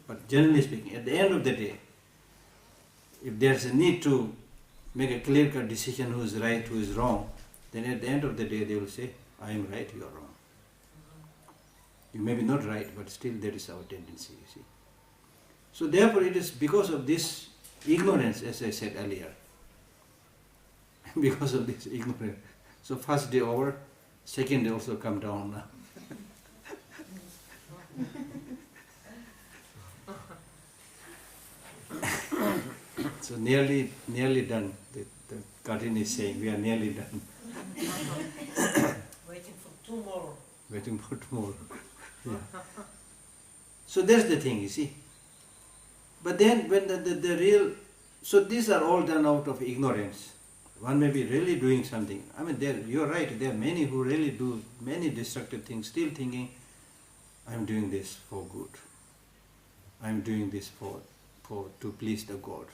But generally speaking, at the end of the day, if there's a need to make a clear-cut decision who is right, who is wrong, then at the end of the day they will say, I am right, you are wrong. You may be not right, but still that is our tendency, you see. So therefore it is because of this ignorance, as I said earlier, because of this ignorance. So first day over, second day also come down now. So nearly done. The curtain is saying we are nearly done. Waiting for tomorrow. Waiting for tomorrow. Yeah. So that's the thing, you see. But then when the real, so these are all done out of ignorance. One may be really doing something. I mean, you're right, there are many who really do many destructive things, still thinking, I'm doing this for good. I'm doing this to please the God.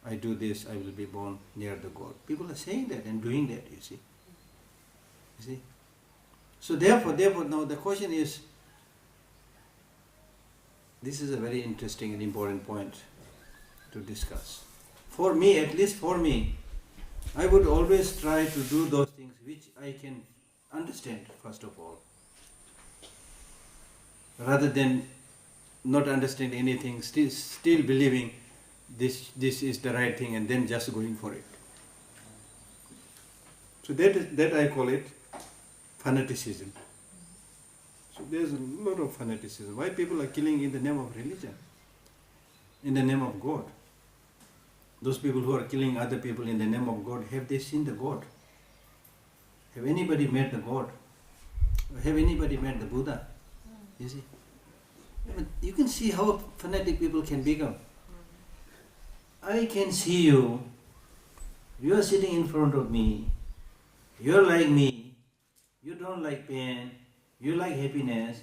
I do this, I will be born near the God. People are saying that and doing that, you see. You see? So therefore now the question is, this is a very interesting and important point to discuss. For me, at least for me, I would always try to do those things which I can understand, first of all, rather than not understanding anything, still believing this is the right thing and then just going for it. So that I call it fanaticism. So there's a lot of fanaticism. Why people are killing in the name of religion, in the name of God? Those people who are killing other people in the name of God, have they seen the God? Have anybody met the God? Have anybody met the Buddha? You see? But you can see how fanatic people can become. I can see you. You are sitting in front of me. You are like me. You don't like pain. You like happiness.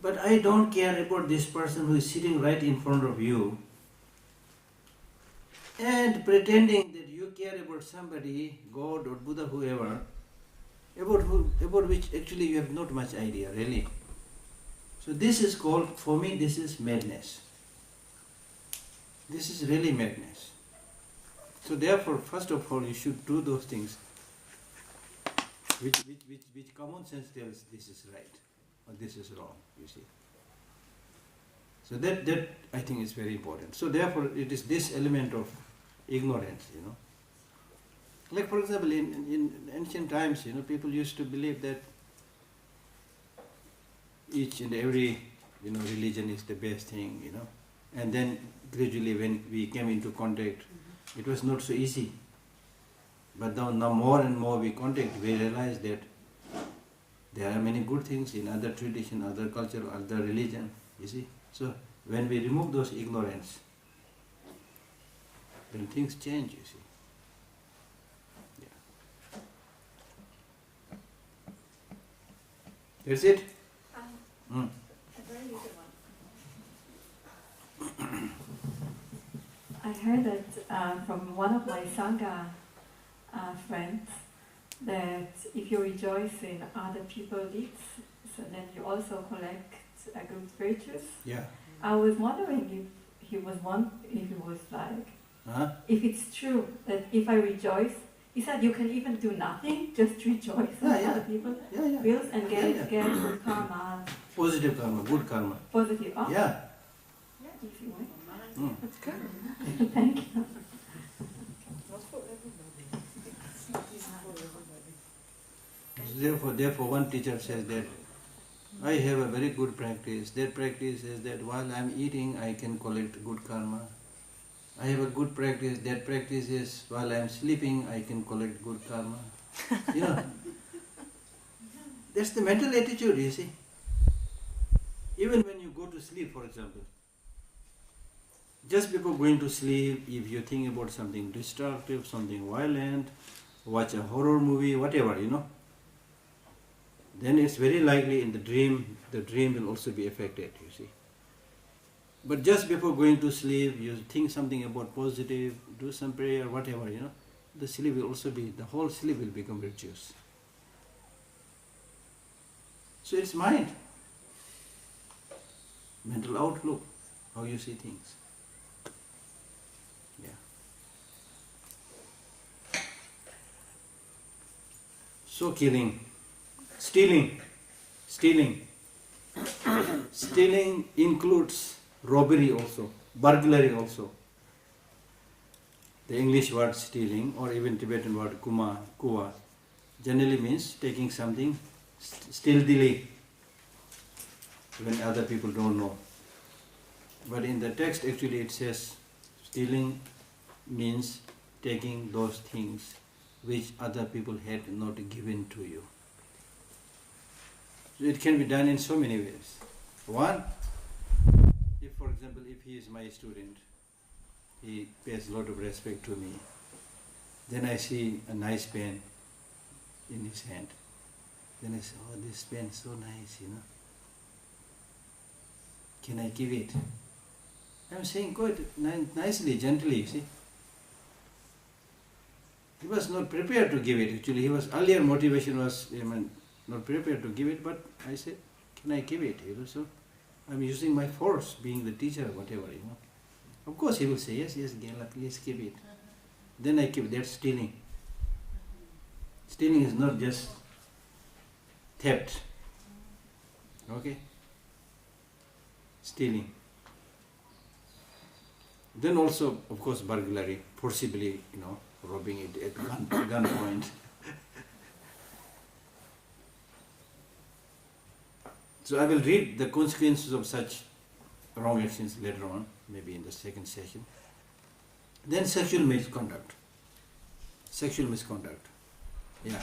But I don't care about this person who is sitting right in front of you and pretending that you care about somebody, God or Buddha, whoever, about which actually you have not much idea, really. So this is called, for me, this is madness. This is really madness. So therefore, first of all, you should do those things which common sense tells this is right or this is wrong, you see. So that I think is very important. So therefore, it is this element of ignorance, you know. Like for example, in ancient times, you know, people used to believe that each and every, you know, religion is the best thing, you know. And then gradually when we came into contact, it was not so easy. But now more and more we contact, we realize that there are many good things in other tradition, other culture, other religion, you see. So when we remove those ignorance, then things change, you see. Yeah. That's it? A very little one. I heard that from one of my Sangha friends, that if you rejoice in other people's deeds, so then you also collect good virtues. Yeah. I was wondering if he was like, if it's true that if I rejoice, he said you can even do nothing, just rejoice in other people's wills and get good karma. Positive karma, good karma. Positive. Oh. Yeah. Easy way. That's good. Thank you. Not for everybody. It's for everybody. Therefore, one teacher says that I have a very good practice. That practice is that while I am eating, I can collect good karma. I have a good practice. That practice is while I am sleeping, I can collect good karma. You know, that's the mental attitude, you see. Even when you go to sleep, for example, just before going to sleep, if you think about something destructive, something violent, watch a horror movie, whatever, you know, then it's very likely in the dream will also be affected, you see. But just before going to sleep, you think something about positive, do some prayer, whatever, you know, the sleep will also be, the whole sleep will become virtuous. So it's mind. mental outlook, how you see things. Yeah. So killing, stealing. Stealing includes robbery also, burglary also. The English word stealing or even Tibetan word kuwa generally means taking something stealthily when other people don't know. But in the text actually it says stealing means taking those things which other people had not given to you. So it can be done in so many ways. One, if for example, if he is my student, he pays a lot of respect to me, then I see a nice pen in his hand. Then I say, oh, this pen is so nice, Can I give it? I'm saying quite nicely, gently, you see. He was not prepared to give it. Actually, earlier motivation was not prepared to give it, but I said, can I give it? So I'm using my force, being the teacher, whatever, Of course he will say, yes, Gela, please give it. Then I give, that's stealing. Stealing is not just theft. Okay? Stealing. Then also, of course, burglary, forcibly, robbing it at gunpoint. So I will read the consequences of such wrong actions later on, maybe in the second session. Then sexual misconduct. Sexual misconduct. Yeah.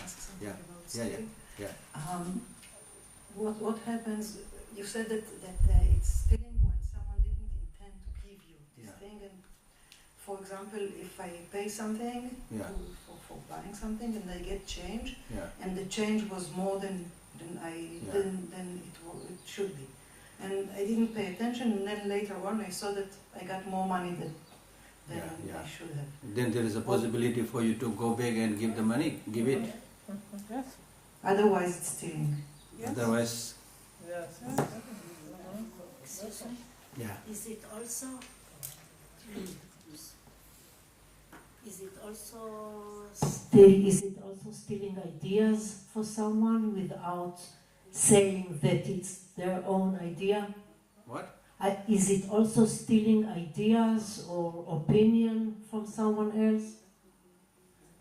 What happens? You said that it's stealing when someone didn't intend to give you this thing. And for example, if I pay something for buying something and I get change, and the change was more than it should be, and I didn't pay attention, and then later on I saw that I got more money than I should have. Then there is a possibility for you to go back and give the money, give it. Yes. Otherwise it's stealing. Yes. Otherwise, Yes. Excuse me? yeah. Is it also stealing ideas for someone without saying that it's their own idea? What? Is it also stealing ideas or opinion from someone else?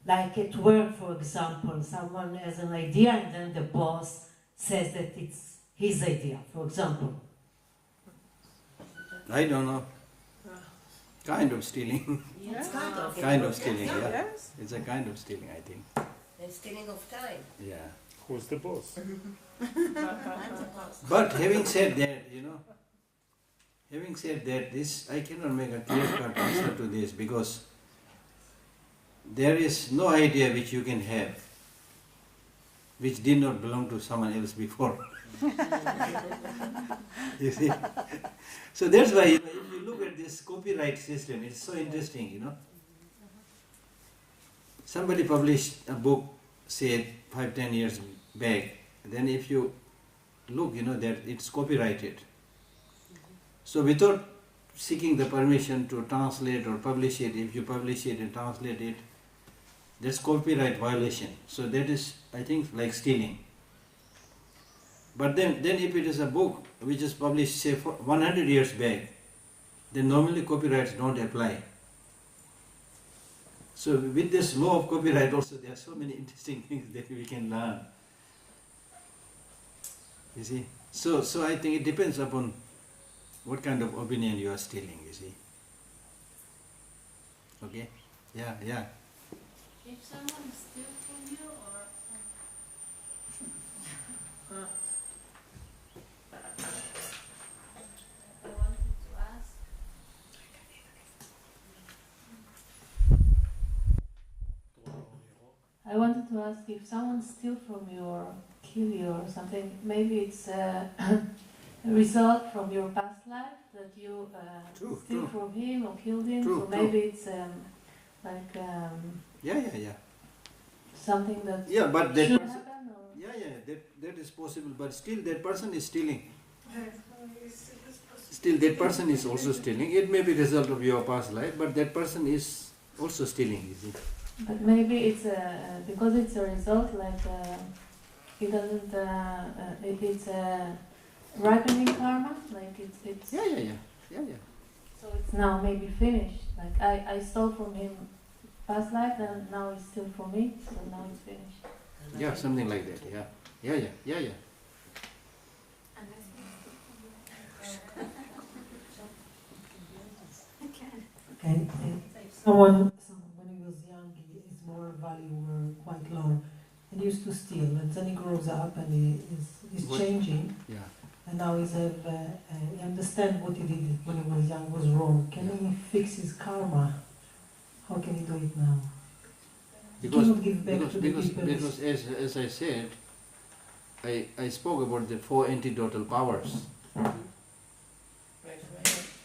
Like at work, for example, someone has an idea and then the boss says that it's his idea, for example. I don't know. Kind of stealing. Yes. Kind of stealing, yeah. Yes. It's a kind of stealing, I think. And stealing of time. Yeah. Who's the boss? I'm the boss. But having said that, this I cannot make a clear-cut answer to this because there is no idea which you can have which did not belong to someone else before. You see? So that's why if you look at this copyright system, it's so interesting, Somebody published a book, say 5-10 years back, then if you look, that it's copyrighted. So without seeking the permission to translate or publish it, if you publish it and translate it, that's copyright violation. So that is, I think, like stealing. But then if it is a book which is published, say, 100 years back, then normally copyrights don't apply. So with this law of copyright also, there are so many interesting things that we can learn. You see? So I think it depends upon what kind of opinion you are stealing, you see. Okay? Yeah. If someone steals from you or I wanted to ask if someone steals from you or kill you or something, maybe it's a result from your past life that you steal from him or killed him. So maybe it's like something that but that should person, happen. Or? that is possible. But still, that person is stealing. still that person is also stealing. It may be result of your past life, but that person is also stealing, you see. But maybe it's because it's a result, like it doesn't. It's a ripening karma, like it's. Yeah. So it's now maybe finished. Like I stole from him past life, and now it's still for me. So now it's finished. Yeah, something like that. Yeah. And someone when he was young, his moral value were quite low, and he used to steal. And then he grows up and he's What? changing, Yeah. and now he understands what he did when he was young was wrong. Can he fix his karma? How can he do it now? He cannot give back to the people. Because as I said, I spoke about the 4 antidotal powers.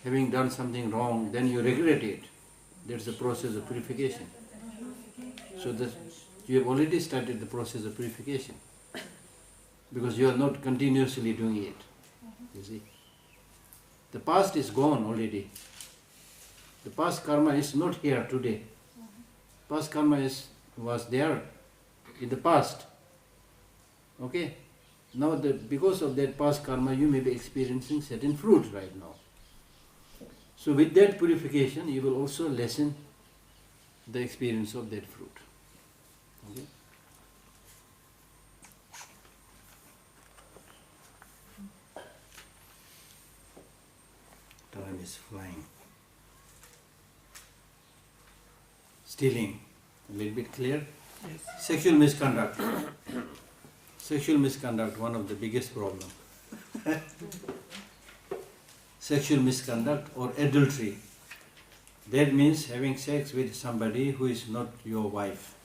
Having done something wrong, then you regret it. That's the process of purification. So you have already started the process of purification. Because you are not continuously doing it. You see. The past is gone already. The past karma is not here today. Past karma was there in the past. Okay? Now because of that past karma, you may be experiencing certain fruit right now. So with that purification, you will also lessen the experience of that fruit. Okay? Time is flying. Stealing, a little bit clear? Yes. Sexual misconduct. Sexual misconduct, one of the biggest problems. Sexual misconduct or adultery. That means having sex with somebody who is not your wife,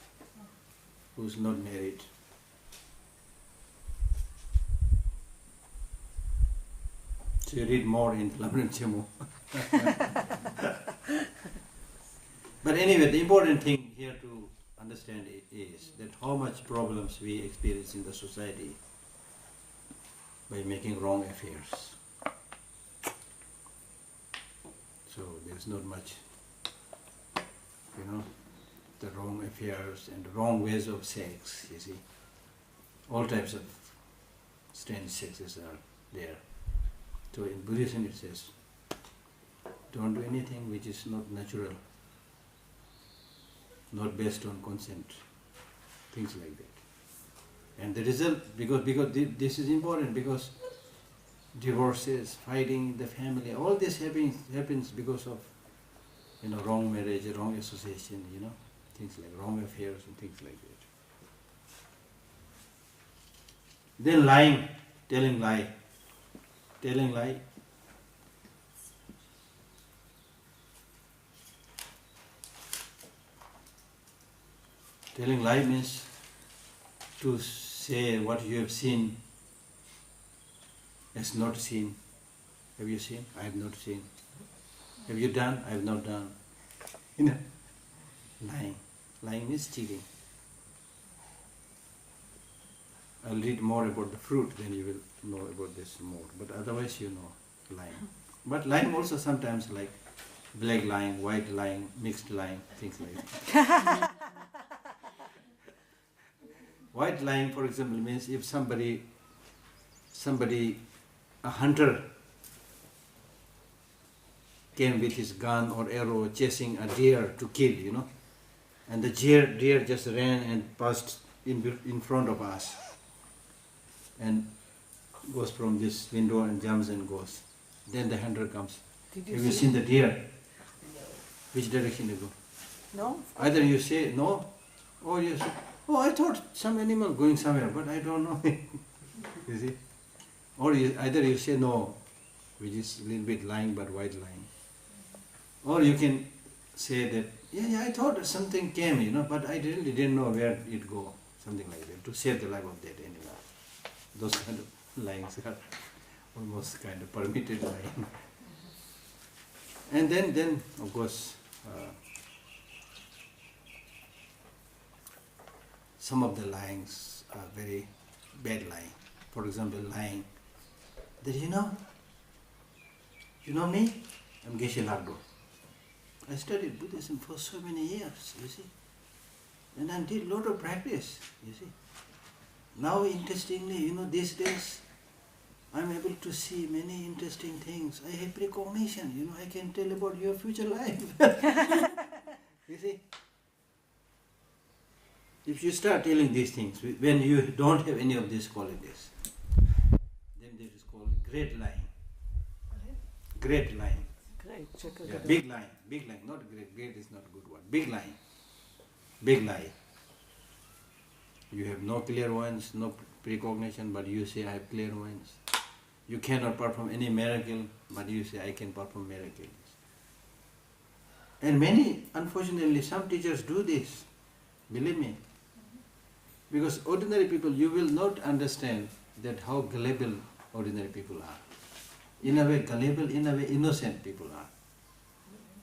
who is not married. So you read more in Lamran Chemu. But anyway, the important thing here to understand is that how much problems we experience in the society by making wrong affairs. So there's not much, the wrong affairs and wrong ways of sex, you see. All types of strange sexes are there. So in Buddhism it says, don't do anything which is not natural, not based on consent, things like that. And the result, because this is important, because divorces, fighting in the family, all this happens because of wrong marriage, wrong association, things like wrong affairs and things like that. Then lying, telling lie. Telling lie. Telling lie means to say what you have seen as not seen. Have you seen? I have not seen. Have you done? I have not done. Lying. Lying is cheating. I'll read more about the fruit, then you will know about this more. But otherwise you know lying. But lying also sometimes like black lying, white lying, mixed lying, things like that. White lying, for example, means if somebody, a hunter came with his gun or arrow chasing a deer to kill, and the deer just ran and passed in front of us and goes from this window and jumps and goes. Then the hunter comes. Have you seen the deer? No. Which direction you go? No? Either you say no, or you say, oh, I thought some animal going somewhere, but I don't know. You see? Or either you say no, which is a little bit lying but white lying. Or you can say that, yeah, I thought something came, but I really didn't know where it go. Something like that, to save the life of that animal. Those kind of lyings are almost kind of permitted lying. And then of course, some of the lyings are very bad lying. For example, lying that You know me? I'm Geshe Lhakdor. I studied Buddhism for so many years, you see. And I did a lot of practice, you see. Now, interestingly, these days, I'm able to see many interesting things. I have precognition, I can tell about your future life. You see? If you start telling these things, when you don't have any of these qualities, then this is called great lying. Great lying. Great, check it Yeah, out. big lying, not great. Great is not a good word. Big lying. Big lie. You have no clairvoyance, no precognition, but you say I have clairvoyance. You cannot perform any miracle, but you say I can perform miracles. And many, unfortunately, some teachers do this. Believe me. Because ordinary people, you will not understand that how gullible ordinary people are. In a way gullible, in a way innocent people are.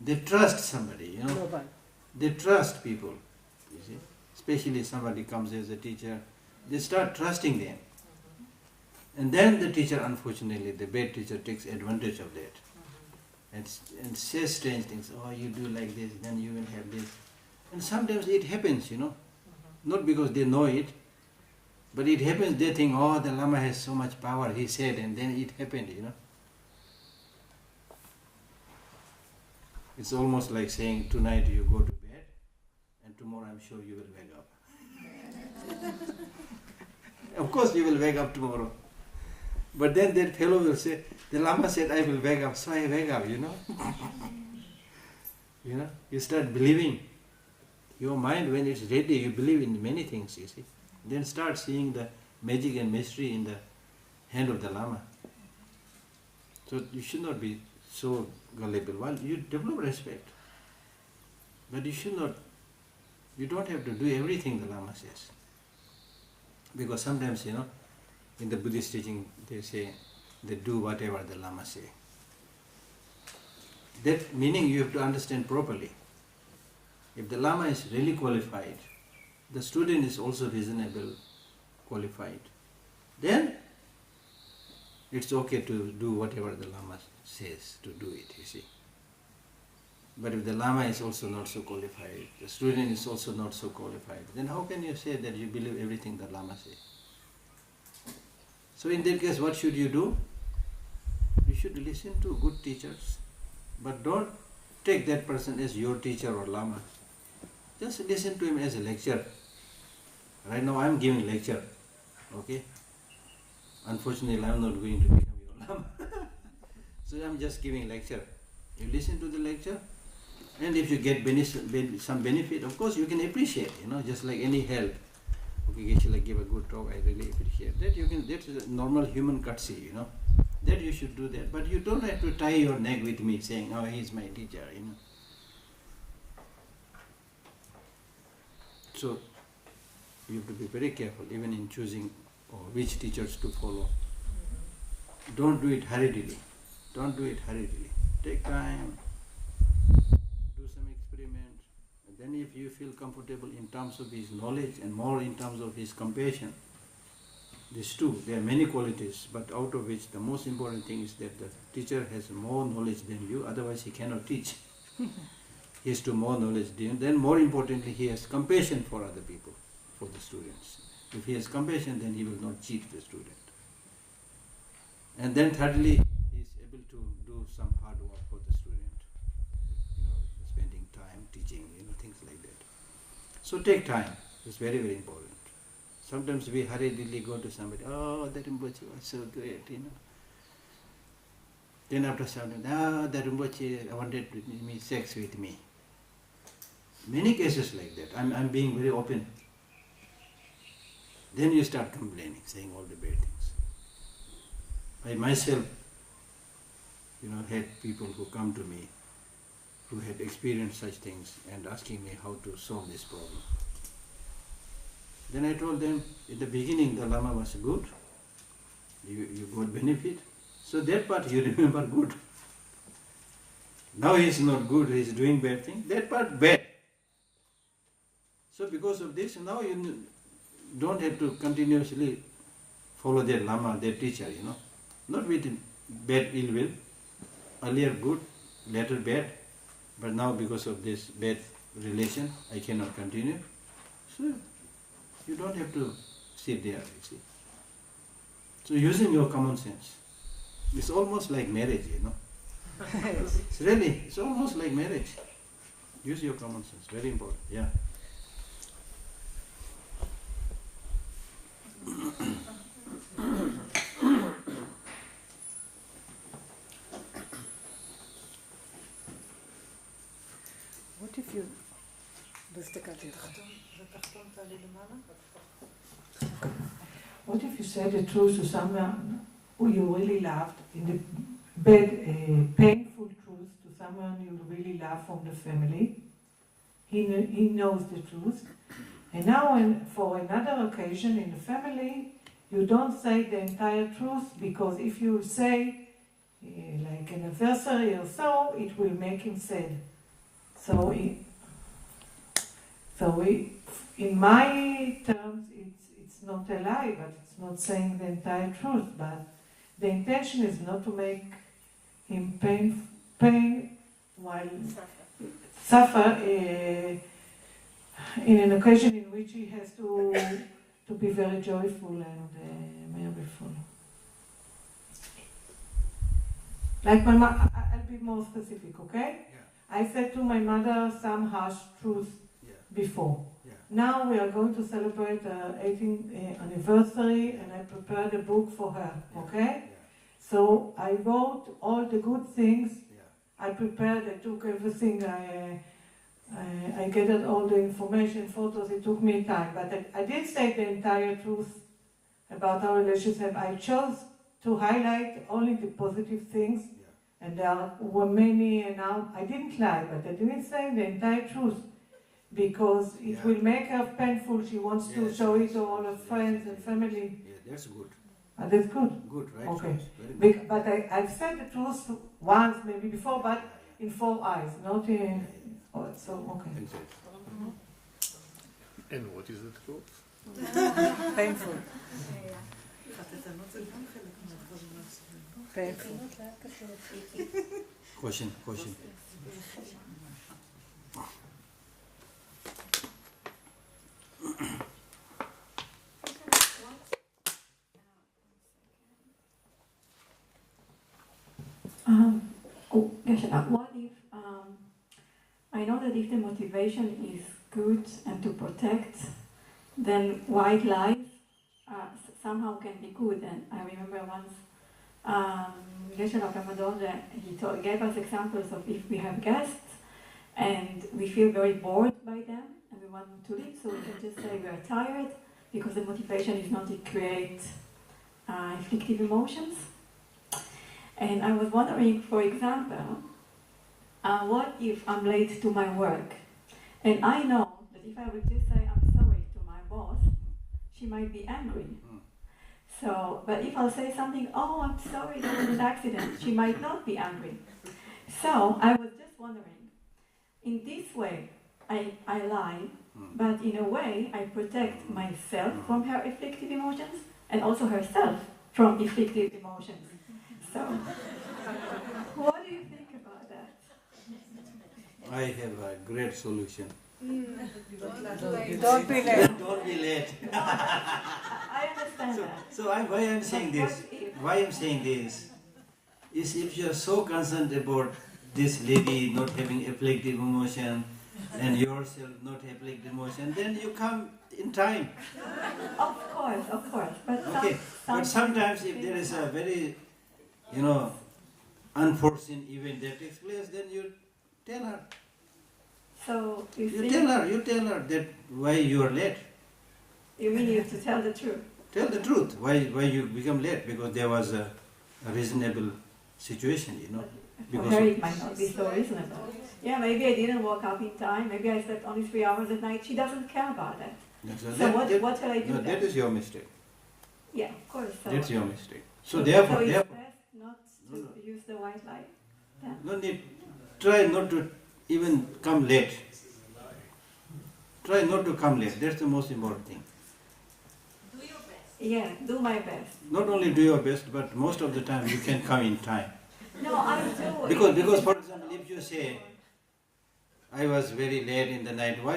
They trust somebody, Nobody. They trust people, you see. Especially somebody comes as a teacher, they start trusting them. And then the teacher, unfortunately, the bad teacher takes advantage of that. And says strange things. Oh, you do like this, then you will have this. And sometimes it happens, Not because they know it, but it happens, they think, oh, the Lama has so much power, he said, and then it happened, It's almost like saying, tonight you go to bed, and tomorrow I'm sure you will wake up. Of course you will wake up tomorrow. But then that fellow will say, the Lama said I will wake up, so I wake up, You start believing. Your mind, when it's ready, you believe in many things, you see. Then start seeing the magic and mystery in the hand of the Lama. So you should not be so gullible. Well, you develop respect. But you don't have to do everything the Lama says. Because sometimes, in the Buddhist teaching, they say, they do whatever the Lama say. That meaning you have to understand properly. If the Lama is really qualified, the student is also reasonable qualified, then it's okay to do whatever the Lama says to do it, you see. But if the Lama is also not so qualified, the student is also not so qualified, then how can you say that you believe everything the Lama says? So in that case, what should you do? You should listen to good teachers, but don't take that person as your teacher or Lama. Just listen to him as a lecture. Right now I am giving lecture, okay? Unfortunately, I am not going to become your Lama. So I am just giving lecture. You listen to the lecture, and if you get some benefit, of course you can appreciate, just like any help. Okay, Geshe give a good talk, I really appreciate that. That's a normal human courtesy, That you should do that. But you don't have to tie your neck with me saying, oh, he is my teacher, So you have to be very careful even in choosing which teachers to follow. Don't do it hurriedly. Don't do it hurriedly. Take time, do some experiment. And then if you feel comfortable in terms of his knowledge and more in terms of his compassion, these two, there are many qualities, but out of which the most important thing is that the teacher has more knowledge than you, otherwise he cannot teach. He has to more knowledge than you. Then more importantly, he has compassion for other people, for the students. If he has compassion, then he will not cheat the student. And then thirdly, he is able to do some hard work for the student, spending time teaching, things like that. So take time. It's very, very important. Sometimes we hurriedly go to somebody, oh, that Rinpoche was so great, Then after some time, that Rinpoche wanted sex with me. Many cases like that. I'm being very open. Then you start complaining, saying all the bad things. I myself, had people who come to me who had experienced such things and asking me how to solve this problem. Then I told them, in the beginning the Lama was good, you got benefit, so that part you remember good. Now he is not good, he is doing bad things, that part bad. So because of this, now you don't have to continuously follow their Lama, their teacher, not with bad ill will. earlier good, later bad, but now because of this bad relation, I cannot continue. So you don't have to sit there, you see. So using your common sense, it's almost like marriage, you know. It's really, it's almost like marriage. Use your common sense, very important, yeah. What if you... What if you said the truth to someone who you really loved, in the bad, painful truth to someone you really love from the family? He knows the truth. And now for another occasion in the family, you don't say the entire truth, because if you say like an anniversary or so, it will make him sad. So in my terms, it's not a lie, but it's not saying the entire truth. But the intention is not to make him pain while suffer in an occasion in which he has to be very joyful and merciful. Like my mother, I'll be more specific, okay? Yeah. I said to my mother some harsh truth before. Yeah. Now we are going to celebrate her 18th anniversary, and I prepared a book for her, okay? Yeah. So I wrote all the good things. Yeah. I prepared, I took everything, I gathered all the information, photos, it took me time. But I didn't say the entire truth about our relationship. I chose to highlight only the positive things. Yeah. And there were many, and now I didn't lie, but I didn't say the entire truth, because it will make her painful. She wants to show it to all her friends and family. Yeah, that's good. That's good. Good, right? Okay. Very good. But I've said the truth once, maybe before, but in 4 eyes, not in. Oh, so okay. Exactly. And what is the truth? Painful. Painful. Question. Geshe, what if, I know that if the motivation is good and to protect, then white lies somehow can be good. And I remember once Geshe Lhakdor, he gave us examples of if we have guests and we feel very bored by them and we want them to leave, so we can just say we are tired, because the motivation is not to create afflictive emotions. And I was wondering, for example, what if I'm late to my work? And I know that if I would just say I'm sorry to my boss, she might be angry. So, but if I'll say something, oh, I'm sorry, there was an accident, she might not be angry. So I was just wondering, in this way, I lie, but in a way I protect myself from her afflictive emotions and also herself from afflictive emotions. So, what do you think about that? I have a great solution. Don't be late. Don't be late. I understand that. So why I'm saying this? Why I'm saying this is, if you are so concerned about this lady not having afflictive emotion and yourself not afflictive emotion, then you come in time. Of course. But Okay. But sometimes if there is a very, unforeseen event that takes place, then you tell her. So You tell her that why you are late. You mean you have to tell the truth? Tell the truth. Why you become late? Because there was a reasonable situation, For her it might not be so reasonable. Yeah, maybe I didn't wake up in time, maybe I slept only 3 hours at night. She doesn't care about that. So what shall I do No, then? that is your mistake. Yeah, of course. So, That's your mistake. So so therefore, it's best not to use the white light then? no need. Try not to even come late. Try not to come late. That's the most important thing. Do your best. Yeah, do my best. Not only do your best, but most of the time you can come in time. No, I do. Because for example, if you say, I was very late in the night, why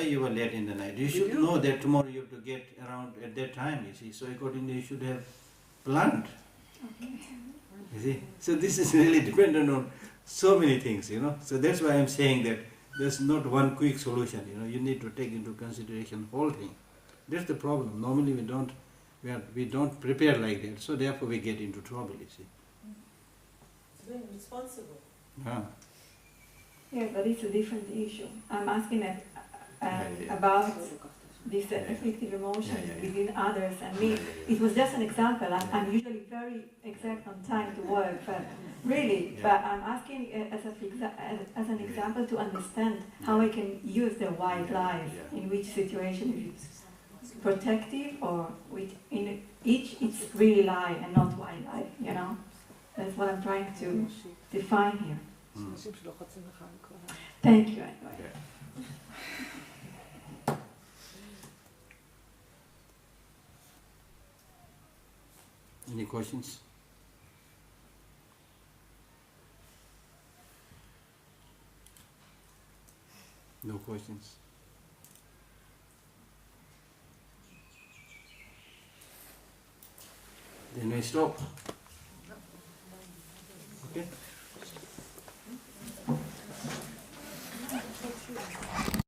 you were late in the night? You should know that tomorrow you have to get around at that time, you see. So accordingly you should have planned. Okay. You see? So this is really dependent on so many things, you know. So that's why I'm saying that there's not one quick solution, you know. You need to take into consideration the whole thing. That's the problem. Normally we don't prepare like that, so therefore we get into trouble, you see. It's being responsible. Ah. Yeah, but it's a different issue. I'm asking Yeah. about this afflictive emotion within others and me. It was just an example. I'm usually very exact on time to work, but really, but I'm asking as an example to understand how I can use the white lies in which situation it's protective or in each it's really lie and not white lie, you know? That's what I'm trying to define here. Thank you anyway. Any questions? No questions? Then we stop. Okay?